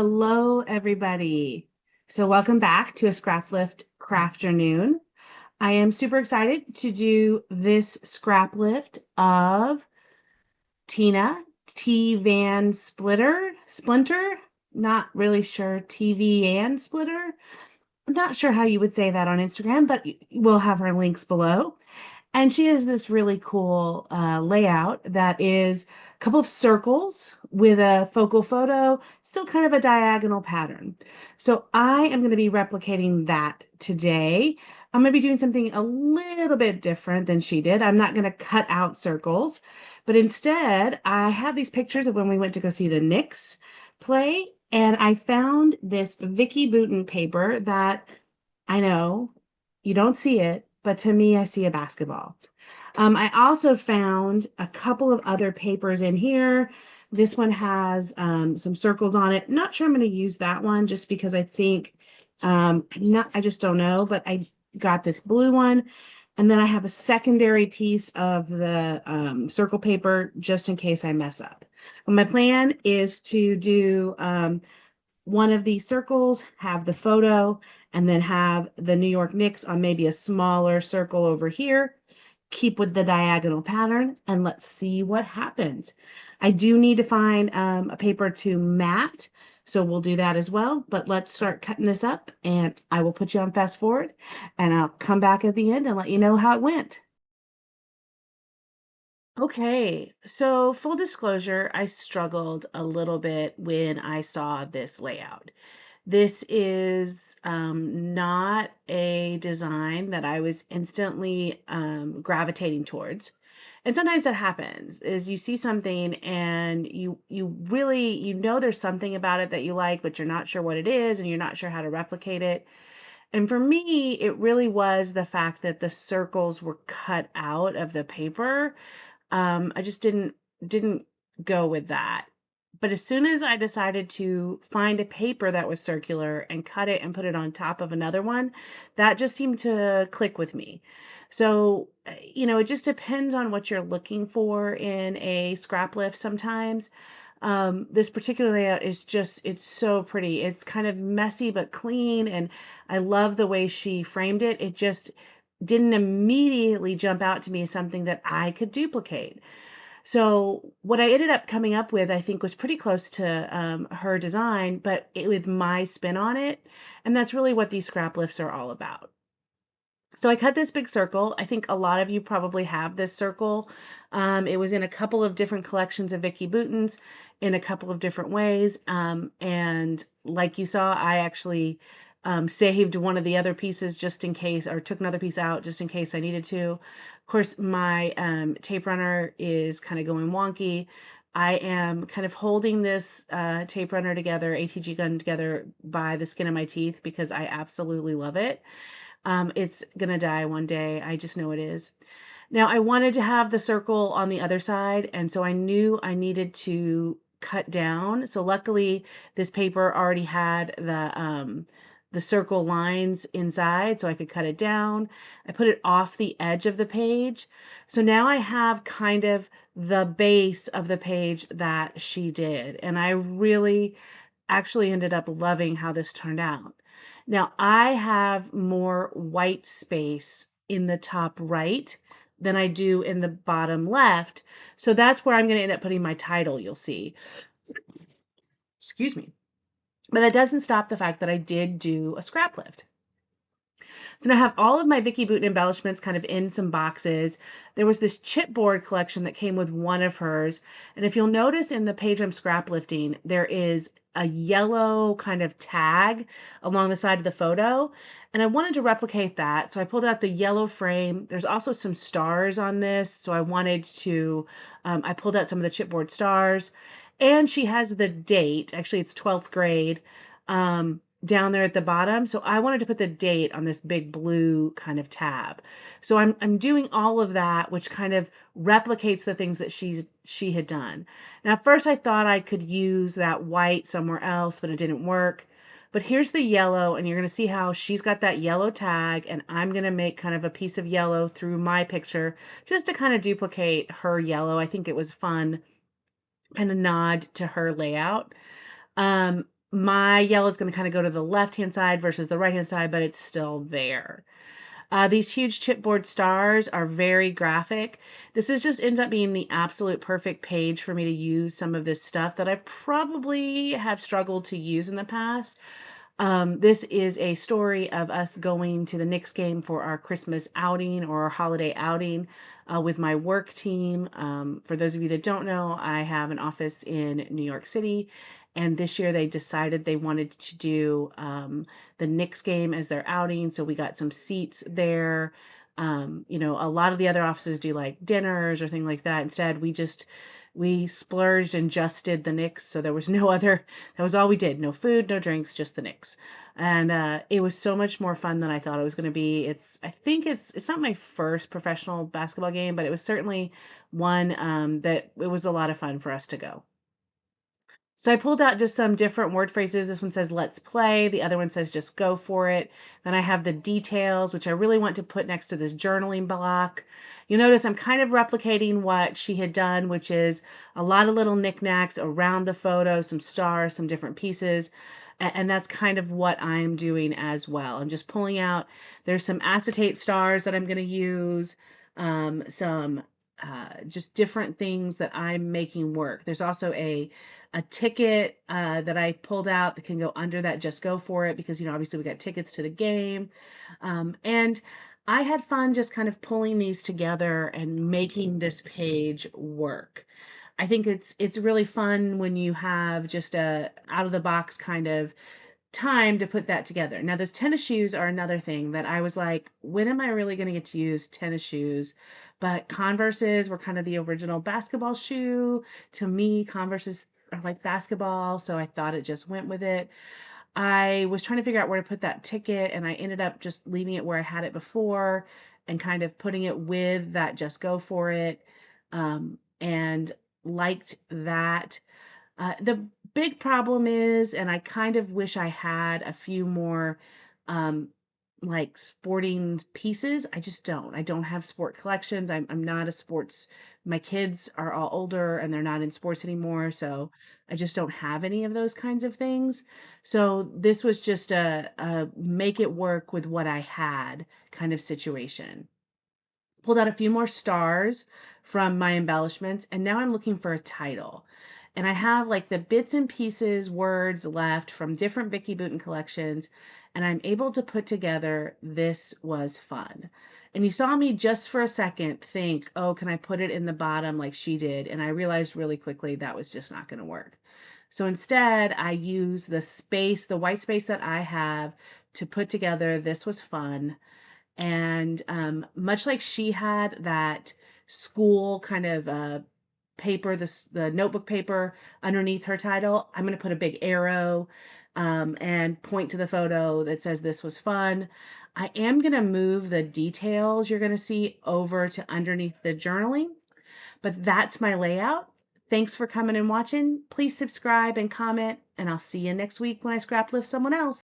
Hello, everybody. So, welcome back to a Scraplift Crafternoon. I am super excited to do this scrap lift of Tina T Van Splinter. Not really sure. TV and Splitter. I'm not sure how you would say that on Instagram, but we'll have her links below. And she has this really cool layout that is a couple of circles with a focal photo, still kind of a diagonal pattern. So I am going to be replicating that today. I'm going to be doing something a little bit different than she did. I'm not going to cut out circles, but instead I have these pictures of when we went to go see the Knicks play, and I found this Vicky Bouton paper that I know you don't see it, but to me, I see a basketball. I also found a couple of other papers in here. This one has some circles on it. Not sure I'm going to use that one just because I think, not, I just don't know, but I got this blue one. And then I have a secondary piece of the circle paper just in case I mess up. But my plan is to do one of these circles, have the photo, and then have the New York Knicks on maybe a smaller circle over here. Keep with the diagonal pattern, and let's see what happens. I do need to find a paper to mat, so we'll do that as well. But let's start cutting this up, and I will put you on fast forward, and I'll come back at the end and let you know how it went. Okay, so full disclosure, I struggled a little bit when I saw this layout. This is not a design that I was instantly gravitating towards. And sometimes that happens is you see something and you really there's something about it that you like, but you're not sure what it is and you're not sure how to replicate it. And for me, it really was the fact that the circles were cut out of the paper. I just didn't go with that. But as soon as I decided to find a paper that was circular and cut it and put it on top of another one, that just seemed to click with me. So, it just depends on what you're looking for in a scrap lift sometimes. This particular layout is it's so pretty. It's kind of messy but clean, and I love the way she framed it. It just didn't immediately jump out to me as something that I could duplicate. So what I ended up coming up with, I think, was pretty close to her design, but with my spin on it. And that's really what these scrap lifts are all about. So I cut this big circle. I think a lot of you probably have this circle. It was in a couple of different collections of Vicky Boutons in a couple of different ways. And like you saw, I actually saved one of the other pieces just in case, or took another piece out just in case I needed to. Of course, my tape runner is kind of going wonky. I am kind of holding this tape runner together, ATG gun together by the skin of my teeth because I absolutely love it. It's gonna die one day. I just know it is. Now, I wanted to have the circle on the other side, and so I knew I needed to cut down. So luckily, this paper already had the circle lines inside, so I could cut it down. I put it off the edge of the page. So now I have kind of the base of the page that she did, and I really actually ended up loving how this turned out. Now, I have more white space in the top right than I do in the bottom left. So that's where I'm going to end up putting my title, you'll see. Excuse me. But that doesn't stop the fact that I did do a scrap lift. So now I have all of my Vicky Bouton embellishments kind of in some boxes. There was this chipboard collection that came with one of hers. And if you'll notice in the page I'm scrap lifting, there is a yellow kind of tag along the side of the photo. And I wanted to replicate that. So I pulled out the yellow frame. There's also some stars on this. So I wanted to, I pulled out some of the chipboard stars. And she has the date. Actually, it's 12th grade. Down there at the bottom. So I wanted to put the date on this big blue kind of tab. So I'm doing all of that, which kind of replicates the things that she had done. Now, at first I thought I could use that white somewhere else, but it didn't work. But here's the yellow, and you're going to see how she's got that yellow tag, and I'm going to make kind of a piece of yellow through my picture just to kind of duplicate her yellow. I think it was fun and a nod to her layout. my yellow is going to kind of go to the left-hand side versus the right-hand side, but it's still there. These huge chipboard stars are very graphic. This is just ends up being the absolute perfect page for me to use some of this stuff that I probably have struggled to use in the past. This is a story of us going to the Knicks game for our Christmas outing or our holiday outing with my work team. For those of you that don't know, I have an office in New York City, and this year they decided they wanted to do the Knicks game as their outing, so we got some seats there. A lot of the other offices do like dinners or things like that. Instead, we splurged and just did the Knicks, so there was no other. That was all we did. No food, no drinks, just the Knicks. And it was so much more fun than I thought it was going to be. I think it's not my first professional basketball game, but it was certainly one that it was a lot of fun for us to go. So I pulled out just some different word phrases. This one says, let's play. The other one says, just go for it. Then I have the details, which I really want to put next to this journaling block. You'll notice I'm kind of replicating what she had done, which is a lot of little knickknacks around the photo, some stars, some different pieces. And that's kind of what I'm doing as well. I'm just pulling out, there's some acetate stars that I'm going to use, some just different things that I'm making work. There's also a ticket that I pulled out that can go under that just go for it because obviously we got tickets to the game. And I had fun just kind of pulling these together and making this page work. I think it's really fun when you have just a out of the box kind of time to put that together. Now, those tennis shoes are another thing that I was like, when am I really going to get to use tennis shoes? But Converses were kind of the original basketball shoe. To me, Converses are like basketball, so I thought it just went with it. I was trying to figure out where to put that ticket, and I ended up just leaving it where I had it before and kind of putting it with that just go for it. And liked that. The big problem is, and I kind of wish I had a few more um, like sporting pieces. I just don't. I don't have sport collections. I'm not a sports. My kids are all older and they're not in sports anymore. So I just don't have any of those kinds of things. So this was just a make it work with what I had kind of situation. Pulled out a few more stars from my embellishments, and now I'm looking for a title. And I have like the bits and pieces words left from different Vicky Bouton collections, and I'm able to put together This Was Fun. And you saw me just for a second think, oh, can I put it in the bottom like she did? And I realized really quickly that was just not going to work. So instead, I use the white space that I have to put together This Was Fun. And much like she had that school kind of paper, the notebook paper underneath her title, I'm going to put a big arrow and point to the photo that says this was fun. I am going to move the details you're going to see over to underneath the journaling, but that's my layout. Thanks for coming and watching. Please subscribe and comment, and I'll see you next week when I scrap lift someone else.